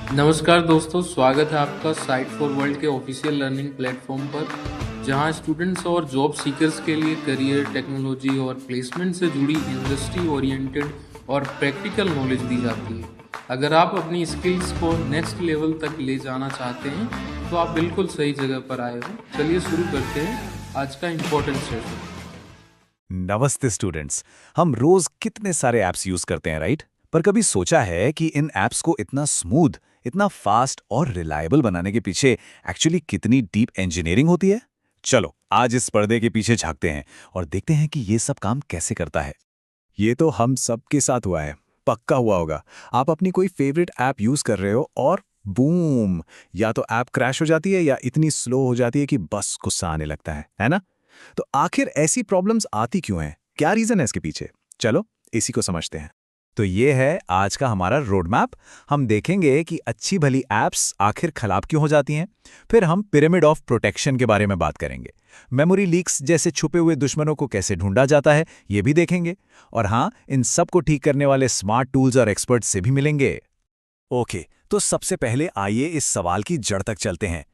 नमस्कार दोस्तों, स्वागत है आपका साइट फॉर वर्ल्ड के ऑफिशियल लर्निंग प्लेटफॉर्म पर, जहां स्टूडेंट्स और जॉब सीकर्स के लिए करियर, टेक्नोलॉजी और प्लेसमेंट से जुड़ी इंडस्ट्री ओरिएंटेड और प्रैक्टिकल नॉलेज दी जाती है। अगर आप अपनी स्किल्स को नेक्स्ट लेवल तक ले जाना चाहते हैं, तो आप बिल्कुल सही जगह पर आए हो। चलिए शुरू करते हैं आज का इम्पोर्टेंट सेशन। नमस्ते स्टूडेंट्स। हम रोज कितने सारे ऐप्स यूज करते हैं, राइट? पर कभी सोचा है कि इन ऐप्स को इतना स्मूथ, इतना फास्ट और रिलायबल बनाने के पीछे एक्चुअली कितनी डीप इंजीनियरिंग होती है? चलो आज इस पर्दे के पीछे झांकते हैं और देखते हैं कि ये सब काम कैसे करता है। ये तो हम सबके साथ हुआ है, पक्का हुआ होगा। आप अपनी कोई फेवरेट ऐप यूज कर रहे हो और बूम, या तो ऐप क्रैश हो जाती है या इतनी स्लो हो जाती है कि बस गुस्सा आने लगता है ना? तो आखिर ऐसी प्रॉब्लम्स आती क्यों हैं? क्या रीजन है इसके पीछे? चलो इसी को समझते हैं। तो ये है आज का हमारा रोड मैप। हम देखेंगे कि अच्छी भली ऐप्स आखिर खराब क्यों हो जाती हैं। फिर हम पिरामिड ऑफ प्रोटेक्शन के बारे में बात करेंगे। मेमोरी लीक्स जैसे छुपे हुए दुश्मनों को कैसे ढूंढा जाता है, ये भी देखेंगे। और हाँ, इन सब को ठीक करने वाले स्मार्ट टूल्स और एक्सपर्ट्स से भी मिलेंगे। ओके, तो सबसे पहले आइए इस सवाल की जड़ तक चलते हैं।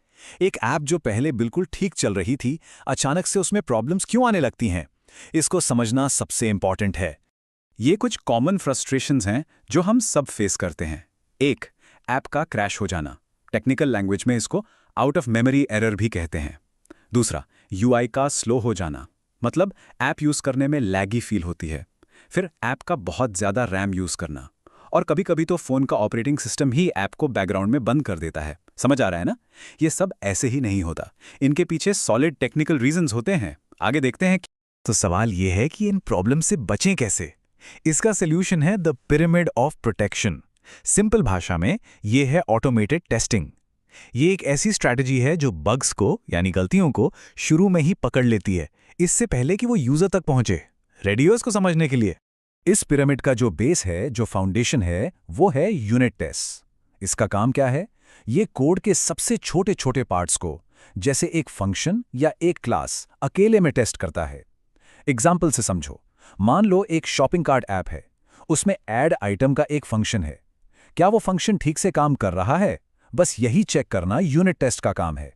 एक ऐप जो पहले बिल्कुल ठीक चल रही थी, अचानक से उसमें प्रॉब्लम्स क्यों आने लगती हैं? इसको समझना सबसे इंपॉर्टेंट है। ये कुछ कॉमन फ्रस्ट्रेशंस हैं जो हम सब फेस करते हैं। एक, ऐप का क्रैश हो जाना। टेक्निकल लैंग्वेज में इसको आउट ऑफ मेमोरी एरर भी कहते हैं। दूसरा, यूआई का स्लो हो जाना, मतलब ऐप यूज करने में लैगी फील होती है। फिर ऐप का बहुत ज्यादा रैम यूज करना, और कभी कभी तो फोन का ऑपरेटिंग सिस्टम ही ऐप को बैकग्राउंड में बंद कर देता है। समझ आ रहा है ना? ये सब ऐसे ही नहीं होता, इनके पीछे सॉलिड टेक्निकल रीजंस होते हैं। आगे देखते हैं। तो सवाल ये है कि इन प्रॉब्लम से बचें कैसे? इसका सोल्यूशन है the pyramid of protection. Simple भाषा में ये है ऑटोमेटेड टेस्टिंग। ये एक ऐसी स्ट्रैटेजी है जो बग्स को, यानी गलतियों को, शुरू में ही पकड़ लेती है, इससे पहले कि वो यूजर तक पहुंचे। रेडी हो इसको समझने के लिए? इस पिरामिड का जो बेस है, जो फाउंडेशन है, वो है यूनिट टेस्ट। इसका काम क्या है? ये कोड के सबसे छोटे छोटे पार्ट्स को, जैसे एक फंक्शन या एक क्लास, अकेले में टेस्ट करता है। एग्जाम्पल से समझो। मान लो एक शॉपिंग कार्ट ऐप है, उसमें ऐड आइटम का एक फंक्शन है। क्या वो फंक्शन ठीक से काम कर रहा है? बस यही चेक करना यूनिट टेस्ट का काम है।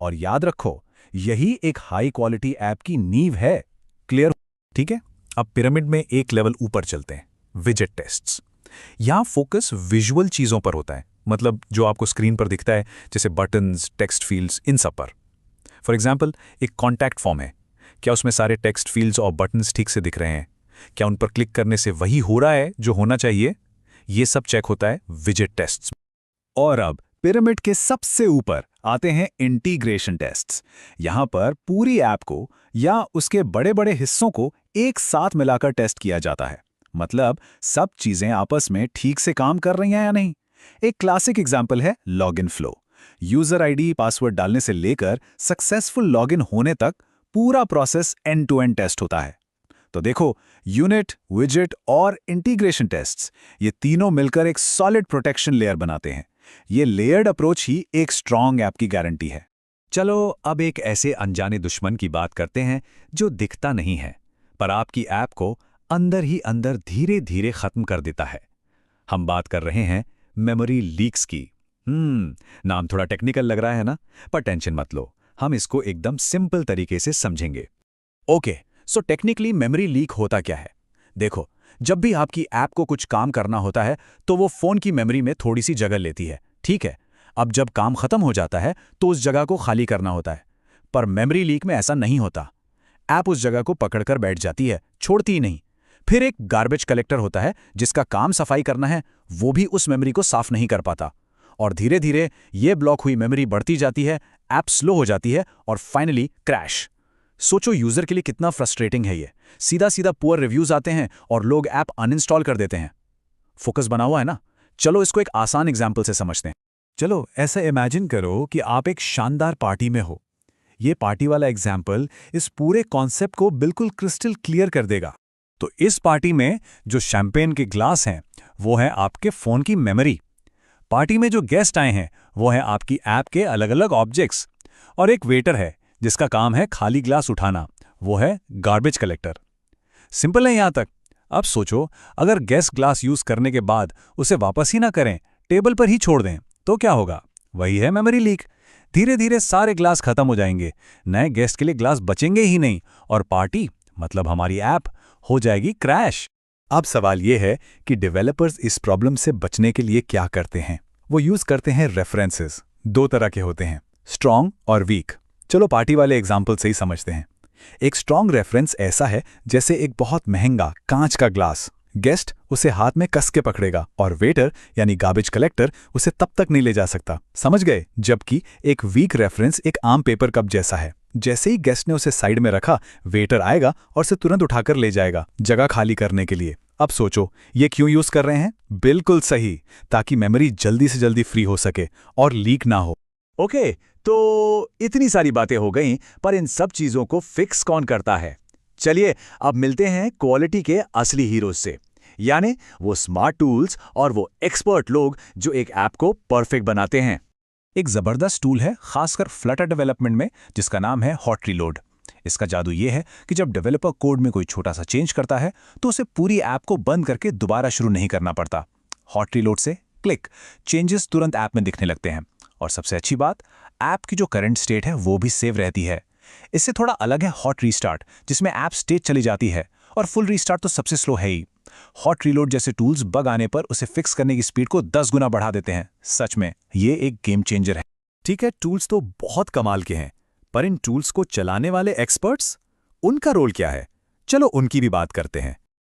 और याद रखो, यही एक हाई क्वालिटी ऐप की नींव है। क्लियर? ठीक है, अब पिरामिड में एक लेवल ऊपर चलते हैं, विजेट टेस्ट्स। यहां फोकस विजुअल चीजों पर होता है, मतलब जो आपको स्क्रीन पर दिखता है, जैसे बटन्स, टेक्स्ट फील्ड्स, इन सब पर। फॉर एग्जाम्पल, एक कॉन्टैक्ट फॉर्म है। क्या उसमें सारे टेक्स्ट फील्ड्स और बटन्स ठीक से दिख रहे हैं? क्या उन पर क्लिक करने से वही हो रहा है जो होना चाहिए? ये सब चेक होता है विजेट टेस्ट्स। और अब पिरामिड के सबसे ऊपर आते हैं इंटीग्रेशन टेस्ट्स। यहां पर पूरी ऐप को या उसके बड़े बड़े हिस्सों को एक साथ मिलाकर टेस्ट किया जाता है। मतलब सब चीजें आपस में ठीक से काम कर रही हैं या नहीं। एक क्लासिक एग्जांपल है login flow. User ID, password डालने से लेकर सक्सेसफुल लॉगिन होने तक पूरा process end to end test होता है। तो देखो, यूनिट, विजेट और इंटीग्रेशन टेस्ट्स, ये तीनों मिलकर एक सॉलिड प्रोटेक्शन लेयर बनाते हैं। ये लेयर्ड अप्रोच ही एक स्ट्रॉन्ग ऐप की गारंटी है। चलो अब एक ऐसे अनजाने दुश्मन की बात करते हैं जो दिखता नहीं है, पर आपकी ऐप को अंदर ही अंदर धीरे धीरे खत्म कर देता है। हम बात कर रहे हैं मेमोरी लीक्स की। नाम थोड़ा टेक्निकल लग रहा है ना, पर टेंशन मत लो, हम इसको एकदम सिंपल तरीके से समझेंगे। Okay, so technically memory leak होता क्या है? देखो, जब भी आपकी ऐप को कुछ काम करना होता है तो वो फोन की मेमोरी में थोड़ी सी जगह लेती है, ठीक है? अब जब काम खत्म हो जाता है तो उस जगह को खाली करना होता है। पर मेमोरी लीक में ऐसा नहीं होता। ऐप उस जगह को पकड़कर बैठ जाती है, छोड़ती ही नहीं। फिर एक गार्बेज कलेक्टर होता है जिसका काम सफाई करना है, वो भी उस मेमोरी को साफ नहीं कर पाता। और धीरे धीरे ये ब्लॉक हुई मेमोरी बढ़ती जाती है, ऐप स्लो हो जाती है और फाइनली क्रैश। सोचो यूजर के लिए कितना फ्रस्ट्रेटिंग है ये। सीधा सीधा पुअर रिव्यूज आते हैं और लोग ऐप अनइंस्टॉल कर देते हैं। फोकस बना हुआ है ना? चलो इसको एक आसान एग्जाम्पल से समझते हैं। चलो ऐसा इमेजिन करो कि आप एक शानदार पार्टी में हो। ये पार्टी वाला एग्जाम्पल इस पूरे कॉन्सेप्ट को बिल्कुल क्रिस्टल क्लियर कर देगा। तो इस पार्टी में जो शैंपेन के ग्लास हैं, वो है आपके फोन की मेमोरी। पार्टी में जो गेस्ट आए हैं, वो है आपकी ऐप के अलग अलग ऑब्जेक्ट्स। और एक वेटर है जिसका काम है खाली ग्लास उठाना, वो है गार्बेज कलेक्टर। सिंपल है यहां तक। अब सोचो, अगर गेस्ट ग्लास यूज करने के बाद उसे वापस ही ना करें, टेबल पर ही छोड़ दें, तो क्या होगा? वही है मेमोरी लीक। धीरे धीरे सारे ग्लास खत्म हो जाएंगे, नए गेस्ट के लिए ग्लास बचेंगे ही नहीं, और पार्टी मतलब हमारी ऐप हो जाएगी क्रैश। अब सवाल यह है कि डेवलपर्स इस प्रॉब्लम से बचने के लिए क्या करते हैं। वो यूज करते हैं रेफरेंसेस। दो तरह के होते हैं, स्ट्रॉन्ग और वीक। चलो पार्टी वाले एग्जाम्पल से ही समझते हैं। एक स्ट्रॉन्ग रेफरेंस ऐसा है जैसे एक बहुत महंगा कांच का ग्लास। गेस्ट उसे हाथ में कस के पकड़ेगा और वेटर यानी गार्बेज कलेक्टर उसे तब तक नहीं ले जा सकता। समझ गए? जबकि एक वीक रेफरेंस एक आम पेपर कप जैसा है। जैसे ही गेस्ट ने उसे साइड में रखा, वेटर आएगा और उसे तुरंत उठाकर ले जाएगा, जगह खाली करने के लिए। अब सोचो, ये क्यों यूज कर रहे हैं? बिल्कुल सही, ताकि मेमोरी जल्दी से जल्दी फ्री हो सके और लीक ना हो। ओके, तो इतनी सारी बातें हो गईं, पर इन सब चीजों को फिक्स कौन करता है? चलिए अब मिलते हैं क्वालिटी के असली हीरोज से, यानी वो स्मार्ट टूल्स और वो एक्सपर्ट लोग जो एक ऐप को परफेक्ट बनाते हैं। एक जबरदस्त टूल है खासकर फ्लटर डेवलपमेंट में, जिसका नाम है हॉट रीलोड। इसका जादू ये है कि जब डेवलपर कोड में कोई छोटा सा चेंज करता है तो उसे पूरी ऐप को बंद करके दोबारा शुरू नहीं करना पड़ता। हॉट रीलोड से क्लिक, चेंजेस तुरंत ऐप में दिखने लगते हैं, और सबसे अच्छी बात, ऐप की जो करंट स्टेट है वो भी सेव रहती है। इससे थोड़ा अलग है हॉट रीस्टार्ट, जिसमें ऐप स्टेट चली जाती है, और फुल रीस्टार्ट तो सबसे स्लो है ही। हॉट रीलोड जैसे टूल्स बग आने पर उसे फिक्स करने की स्पीड को 10 गुना बढ़ा देते हैं। सच में ये एक गेम चेंजर है। ठीक है, टूल्स तो बहुत कमाल के हैं, पर इन टूल्स को चलाने वाले एक्सपर्ट्स, उनका रोल क्या है? चलो उनकी भी बात करते हैं।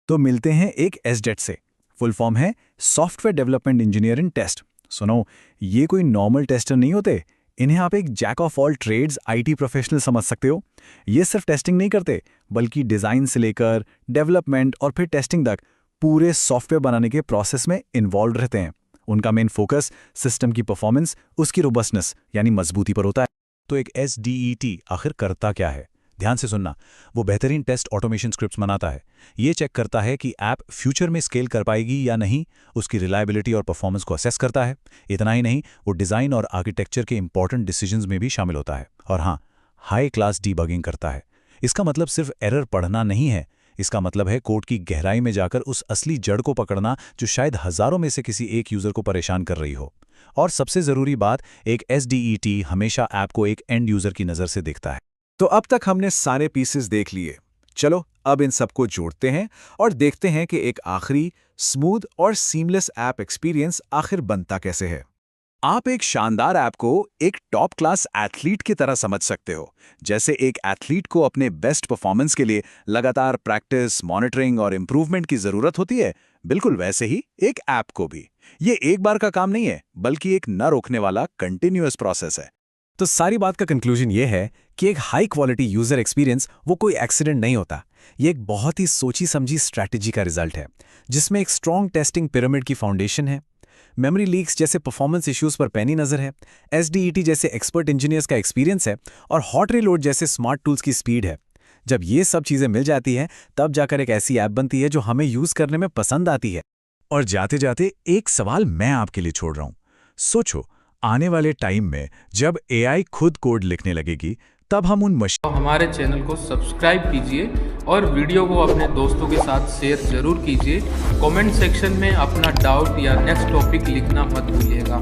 तो मिलते हैं एक SDET से। फुल फॉर्म है software development engineer in test. सुनो, ये कोई नॉर्मल टेस्टर नहीं होते। इन्हें आप एक jack of all trades IT professional समझ सकते हो। ये सिर्फ टेस्टिंग नहीं करते, बल्कि डिज़ाइन से लेकर डेवलपमेंट और फिर टेस्टिंग तक पूरे सॉफ्टवेयर बनाने के प्रोसेस में इन्वॉल्व रहते हैं। उनका मेन फोकस सिस्टम की परफॉर्मेंस, उसकी रोबस्टनेस यानी मजबूती पर होता है। तो एक SDET आखिर करता क्या है? ध्यान से सुनना। वो बेहतरीन टेस्ट ऑटोमेशन स्क्रिप्ट्स बनाता है। ये चेक करता है कि ऐप फ्यूचर में स्केल कर पाएगी या नहीं, उसकी रिलायबिलिटी और परफॉर्मेंस को असेस करता है। इतना ही नहीं, वो डिज़ाइन और आर्किटेक्चर के इंपॉर्टेंट डिसीजंस में भी शामिल होता है। और हाँ, हाई क्लास डीबगिंग करता है। इसका मतलब सिर्फ एरर पढ़ना नहीं है, इसका मतलब है कोड की गहराई में जाकर उस असली जड़ को पकड़ना जो शायद हजारों में से किसी एक यूजर को परेशान कर रही हो। और सबसे जरूरी बात, एक SDET हमेशा ऐप को एक एंड यूजर की नज़र से देखता है। तो अब तक हमने सारे पीसेस देख लिए। चलो अब इन सबको जोड़ते हैं और देखते हैं कि एक आखिरी स्मूथ और सीमलेस ऐप एक्सपीरियंस आखिर बनता कैसे है। आप एक शानदार ऐप को एक टॉप क्लास एथलीट की तरह समझ सकते हो। जैसे एक एथलीट को अपने बेस्ट परफॉर्मेंस के लिए लगातार प्रैक्टिस, मॉनिटरिंग और इंप्रूवमेंट की जरूरत होती है, बिल्कुल वैसे ही एक ऐप को भी। ये एक बार का काम नहीं है, बल्कि एक न रोकने वाला कंटिन्यूअस प्रोसेस है। तो सारी बात का कंक्लूजन ये है कि एक हाई क्वालिटी यूजर एक्सपीरियंस वो कोई एक्सीडेंट नहीं होता। ये एक बहुत ही सोची समझी स्ट्रैटेजी का रिजल्ट है, जिसमें एक स्ट्रॉन्ग टेस्टिंग पिरामिड की फाउंडेशन है, मेमोरी लीक्स जैसे परफॉर्मेंस इश्यूज पर पैनी नजर है, SDET जैसे एक्सपर्ट इंजीनियर्स का एक्सपीरियंस है, और हॉट रीलोड जैसे स्मार्ट टूल्स की स्पीड है। जब ये सब चीजें मिल जाती हैं, तब जाकर एक ऐसी ऐप बनती है जो हमें यूज करने में पसंद आती है। और जाते जाते एक सवाल मैं आपके लिए छोड़ रहा हूं। सोचो, आने वाले टाइम में जब AI खुद कोड लिखने लगेगी, तब हम उन तो हमारे चैनल को सब्सक्राइब कीजिए और वीडियो को अपने दोस्तों के साथ शेयर जरूर कीजिए। कमेंट सेक्शन में अपना डाउट या नेक्स्ट टॉपिक लिखना मत भूलिएगा।